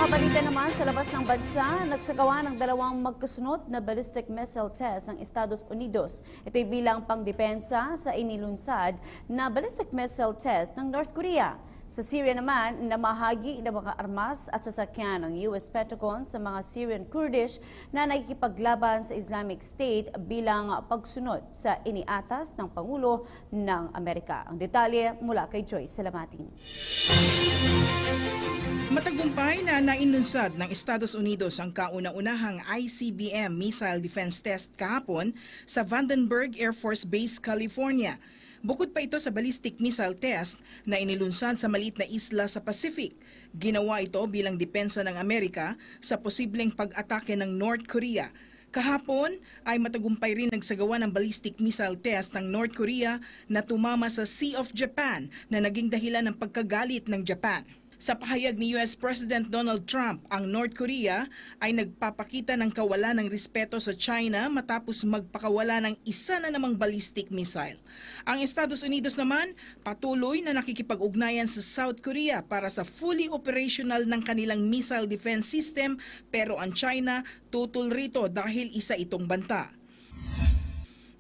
Mga balita naman sa labas ng bansa, nagsagawa ng dalawang magkasunod na ballistic missile test ng Estados Unidos. Ito'y bilang pangdepensa sa inilunsad na ballistic missile test ng North Korea. Sa Syria naman, namahagi ng mga armas at sasakyan ng US Pentagon sa mga Syrian Kurdish na nakikipaglaban sa Islamic State bilang pagsunod sa iniatas ng Pangulo ng Amerika. Ang detalye mula kay Joyce Salamatin. Matagumpay na nailunsad ng Estados Unidos ang kauna-unahang ICBM missile defense test kahapon sa Vandenberg Air Force Base, California. Bukod pa ito sa ballistic missile test na inilunsad sa maliit na isla sa Pacific. Ginawa ito bilang depensa ng Amerika sa posibleng pag-atake ng North Korea. Kahapon ay matagumpay rin nagsagawa ng ballistic missile test ng North Korea na tumama sa Sea of Japan na naging dahilan ng pagkagalit ng Japan. Sa pahayag ni US President Donald Trump, ang North Korea ay nagpapakita ng kawalan ng respeto sa China matapos magpakawala ng isa na namang ballistic missile. Ang Estados Unidos naman patuloy na nakikipag-ugnayan sa South Korea para sa fully operational ng kanilang missile defense system, pero ang China tutol rito dahil isa itong banta.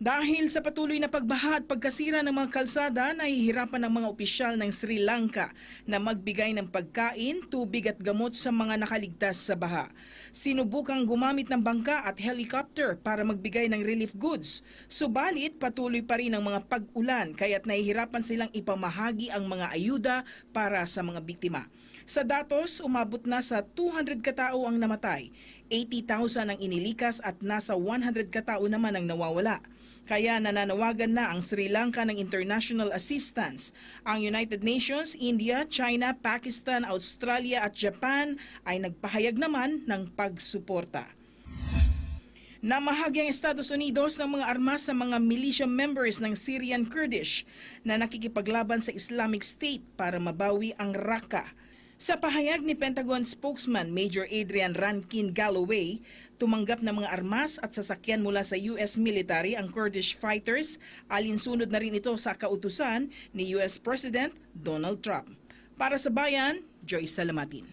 Dahil sa patuloy na pagbaha at pagkasira ng mga kalsada, nahihirapan ng mga opisyal ng Sri Lanka na magbigay ng pagkain, tubig at gamot sa mga nakaligtas sa baha. Sinubukang gumamit ng bangka at helicopter para magbigay ng relief goods. Subalit, patuloy pa rin ang mga pag-ulan kaya't nahihirapan silang ipamahagi ang mga ayuda para sa mga biktima. Sa datos, umabot na sa 200 katao ang namatay, 80,000 ang inilikas at nasa 100 katao naman ang nawawala. Kaya nananawagan na ang Sri Lanka ng international assistance. Ang United Nations, India, China, Pakistan, Australia at Japan ay nagpahayag naman ng pagsuporta. Namahagi ang Estados Unidos ng mga armas sa mga militia members ng Syrian Kurdish na nakikipaglaban sa Islamic State para mabawi ang Raqqa. Sa pahayag ni Pentagon spokesman Major Adrian Rankin Galloway, tumanggap ng mga armas at sasakyan mula sa US military ang Kurdish fighters, alinsunod na rin ito sa kautusan ni US President Donald Trump. Para sa Bayan, Joyce Salamatin.